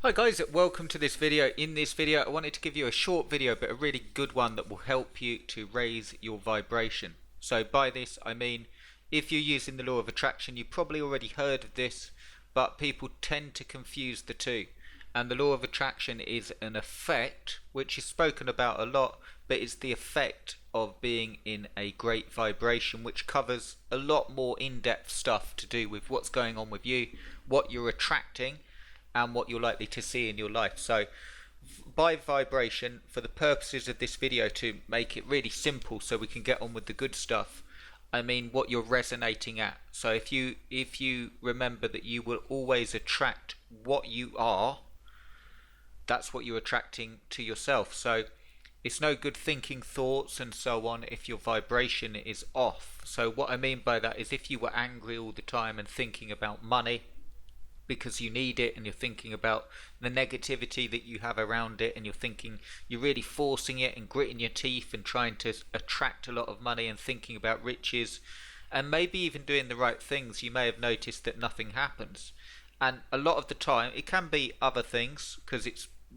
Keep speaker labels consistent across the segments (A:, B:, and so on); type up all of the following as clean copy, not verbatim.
A: Hi guys, welcome to this video. In this video I wanted to give you a short video but a really good one that will help you to raise your vibration. So by this I mean, if you're using the law of attraction, you probably already heard of this, but people tend to confuse the two. And the law of attraction is an effect which is spoken about a lot, but it's the effect of being in a great vibration, which covers a lot more in-depth stuff to do with what's going on with you, what you're attracting, and what you're likely to see in your life. So by vibration, for the purposes of this video, to make it really simple so we can get on with the good stuff, I mean what you're resonating at. So if you remember that you will always attract what you are, that's what you're attracting to yourself. So it's no good thinking thoughts and so on if your vibration is off. So what I mean by that is, if you were angry all the time and thinking about money because you need it, and you're thinking about the negativity that you have around it, and you're really forcing it and gritting your teeth and trying to attract a lot of money and thinking about riches and maybe even doing the right things, you may have noticed that nothing happens. And a lot of the time it can be other things, because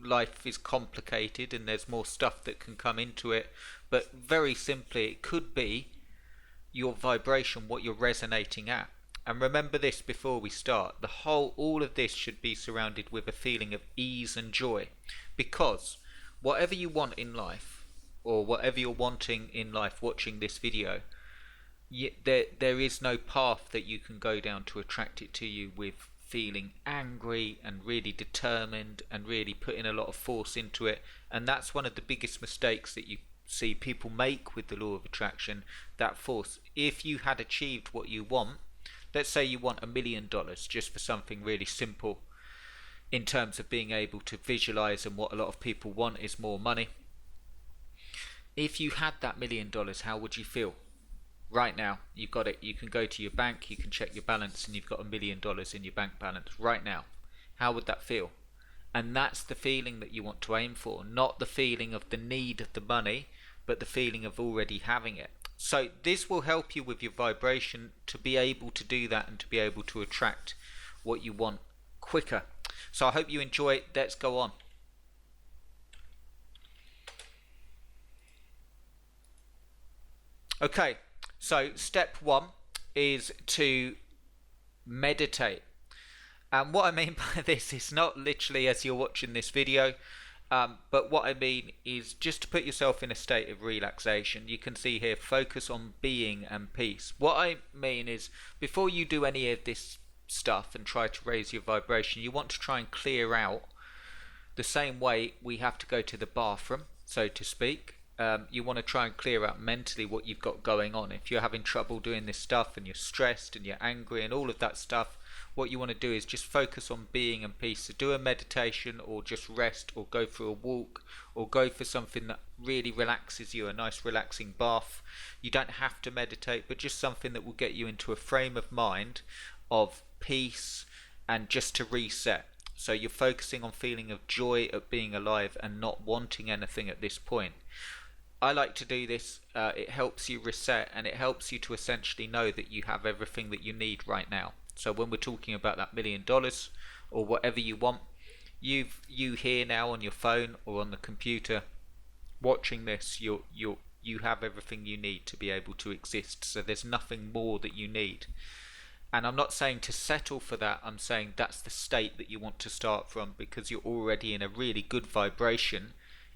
A: life is complicated and there's more stuff that can come into it, but very simply it could be your vibration, what you're resonating at. And remember this before we start, all of this should be surrounded with a feeling of ease and joy, because whatever you want in life, or whatever you're wanting in life watching this video, there is no path that you can go down to attract it to you with feeling angry and really determined and really putting a lot of force into it. And that's one of the biggest mistakes that you see people make with the law of attraction, that force. If you had achieved what you want, let's say you want $1 million, just for something really simple in terms of being able to visualize, and what a lot of people want is more money. If you had that $1 million, how would you feel? Right now, you've got it. You can go to your bank, you can check your balance, and you've got $1 million in your bank balance right now. How would that feel? And that's the feeling that you want to aim for, not the feeling of the need of the money, but the feeling of already having it. So this will help you with your vibration to be able to do that and to be able to attract what you want quicker. So I hope you enjoy it. Let's go on. Okay, so step one is to meditate. And what I mean by this is not literally as you're watching this video, but what I mean is just to put yourself in a state of relaxation. You can see here, focus on being and peace. What I mean is, before you do any of this stuff and try to raise your vibration, you want to try and clear out, the same way we have to go to the bathroom, so to speak. You want to try and clear out mentally what you've got going on. If you're having trouble doing this stuff and you're stressed and you're angry and all of that stuff, what you want to do is just focus on being and peace. So do a meditation, or just rest, or go for a walk, or go for something that really relaxes you, a nice relaxing bath. You don't have to meditate, but just something that will get you into a frame of mind of peace and just to reset. So you're focusing on feeling of joy at being alive and not wanting anything at this point. I like to do this. It helps you reset, and it helps you to essentially know that you have everything that you need right now. So when we're talking about that $1 million or whatever you want, you here now on your phone or on the computer watching this, you have everything you need to be able to exist. So there's nothing more that you need. And I'm not saying to settle for that. I'm saying that's the state that you want to start from, because you're already in a really good vibration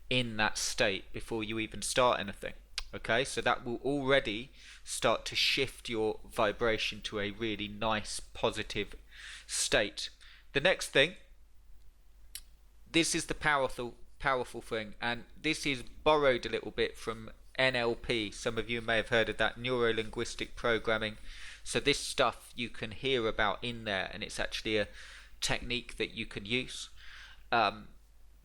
A: in that state before you even start anything. Okay, so that will already start to shift your vibration to a really nice, positive state. The next thing, this is the powerful thing, and this is borrowed a little bit from NLP. Some of you may have heard of that, Neurolinguistic Programming. So this stuff you can hear about in there, and it's actually a technique that you can use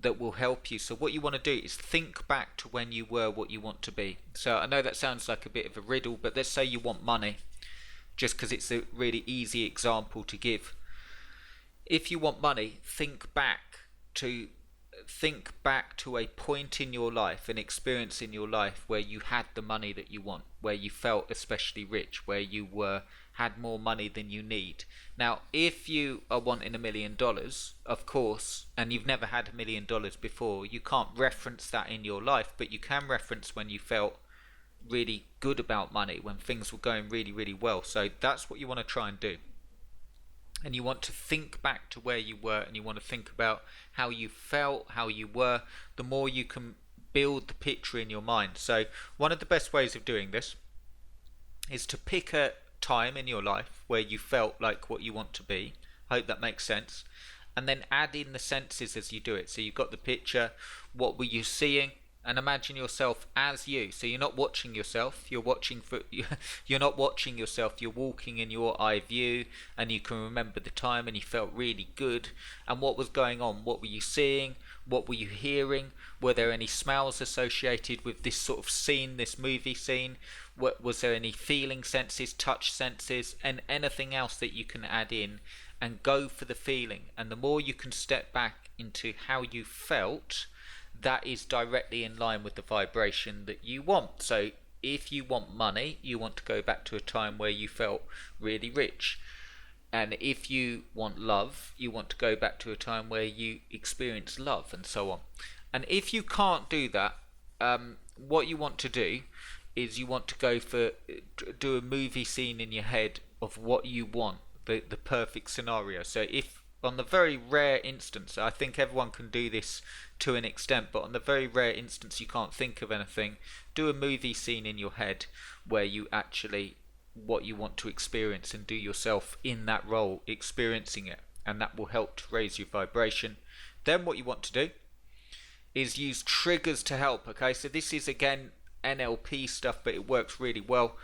A: that will help you. So what you want to do is think back to when you were what you want to be. So I know that sounds like a bit of a riddle, but let's say you want money, just because it's a really easy example to give. If you want money, think back to a point in your life, an experience in your life where you had the money that you want, where you felt especially rich, where you were had more money than you need. Now, if you are wanting $1 million, of course, and you've never had $1 million before, you can't reference that in your life, but you can reference when you felt really good about money, when things were going really, really well. So that's what you want to try and do. And you want to think back to where you were, and you want to think about how you felt, how you were. The more you can build the picture in your mind. So one of the best ways of doing this is to pick a time in your life where you felt like what you want to be. I hope that makes sense. And then add in the senses as you do it. So you've got the picture, what were you seeing? And imagine yourself as you. So you're not watching yourself, you're not watching yourself, you're walking in your eye view, and you can remember the time and you felt really good. And what was going on? What were you seeing? What were you hearing? Were there any smells associated with this sort of scene, this movie scene? Was there any feeling senses, touch senses, and anything else that you can add in? And go for the feeling. And the more you can step back into how you felt, that is directly in line with the vibration that you want. So if you want money, you want to go back to a time where you felt really rich. And if you want love, you want to go back to a time where you experience love, and so on. And if you can't do that, what you want to do is you want to do a movie scene in your head of what you want, the perfect scenario. So if on the very rare instance, I think everyone can do this to an extent, but on the very rare instance you can't think of anything, do a movie scene in your head where you actually what you want to experience, and do yourself in that role experiencing it, and that will help to raise your vibration. Then what you want to do is use triggers to help. Okay, so this is again NLP stuff, but it works really well.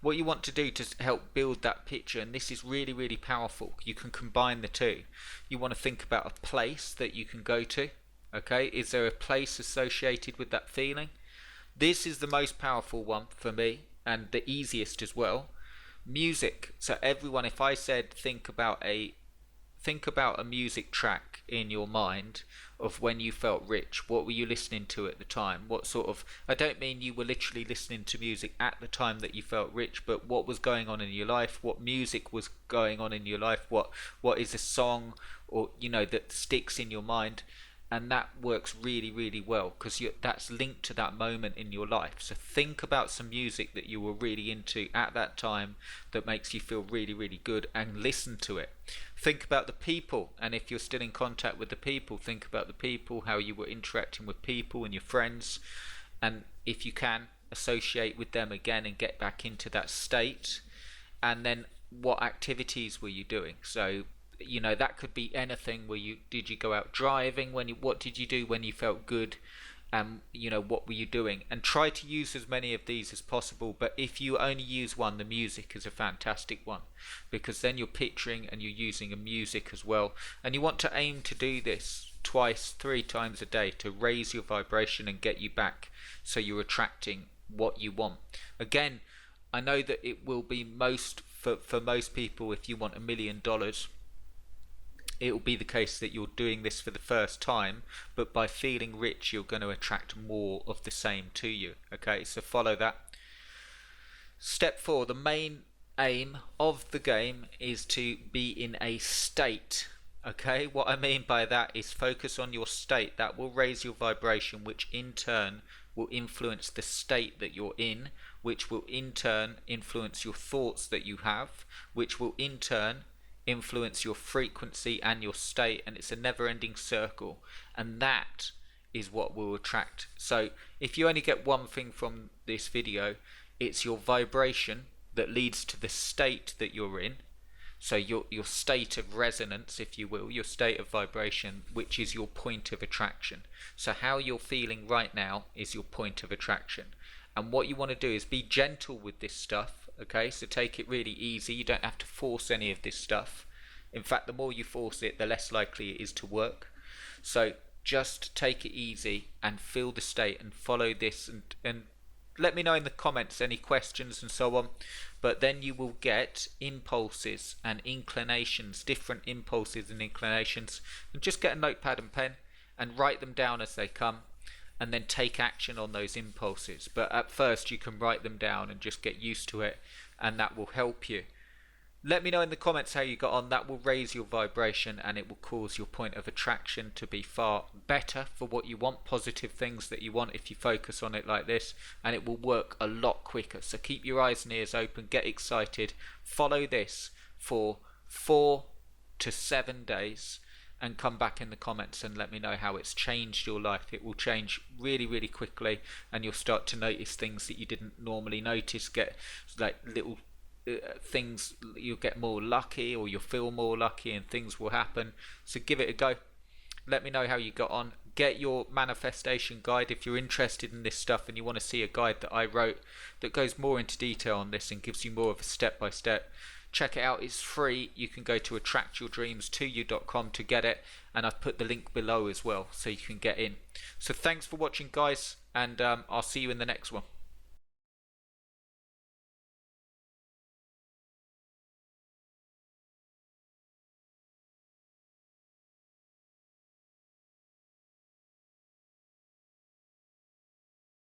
A: What you want to do to help build that picture, and this is really, really powerful, you can combine the two. You want to think about a place that you can go to. Okay, is there a place associated with that feeling? This is the most powerful one for me, and the easiest as well. Music. So everyone, if I said think about a music track in your mind of when you felt rich, what were you listening to at the time? What sort of, I don't mean you were literally listening to music at the time that you felt rich, but what was going on in your life? What music was going on in your life? What is a song, or that sticks in your mind? And that works really, really well, because that's linked to that moment in your life. So think about some music that you were really into at that time that makes you feel really, really good, and listen to it. Think about the people, and if you're still in contact with the people, think about the people, how you were interacting with people and your friends, and if you can, associate with them again and get back into that state. And then what activities were you doing? So that could be anything. Did you go out driving? What did you do when you felt good? What were you doing? And try to use as many of these as possible. But if you only use one, the music is a fantastic one, because then you're picturing and you're using a music as well. And you want to aim to do this twice, 3 times a day to raise your vibration and get you back, so you're attracting what you want. Again, I know that it will be for most people, if you want $1 million, it will be the case that you're doing this for the first time, but by feeling rich, you're going to attract more of the same to you. Okay, so follow that. Step 4, the main aim of the game is to be in a state. Okay, what I mean by that is focus on your state. That will raise your vibration, which in turn will influence the state that you're in, which will in turn influence your thoughts that you have, which will in turn influence your frequency and your state, and it's a never-ending circle, and that is what will attract. So if you only get one thing from this video, it's your vibration that leads to the state that you're in. So your state of resonance, if you will, your state of vibration, which is your point of attraction. So how you're feeling right now is your point of attraction. And what you want to do is be gentle with this stuff. Okay, so take it really easy. You don't have to force any of this stuff. In fact, the more you force it, the less likely it is to work. So just take it easy and feel the state and follow this, and let me know in the comments any questions and so on. But then you will get impulses and inclinations, different impulses and inclinations, and just get a notepad and pen and write them down as they come, and then take action on those impulses. But at first you can write them down and just get used to it, and that will help you. Let me know in the comments how you got on. That will raise your vibration and it will cause your point of attraction to be far better for what you want, positive things that you want if you focus on it like this, and it will work a lot quicker. So keep your eyes and ears open, get excited, follow this for 4 to 7 days and come back in the comments and let me know how it's changed your life. It will change really, really quickly, and you'll start to notice things that you didn't normally notice, get like little things. You'll get more lucky, or you'll feel more lucky, and things will happen. So give it a go. Let me know how you got on. Get your manifestation guide if you're interested in this stuff and you want to see a guide that I wrote that goes more into detail on this and gives you more of a step-by-step. Check it out. It's free. You can go to attractyourdreams2u.com to get it, and I've put the link below as well so you can get in. So thanks for watching, guys, and I'll see you in the next one.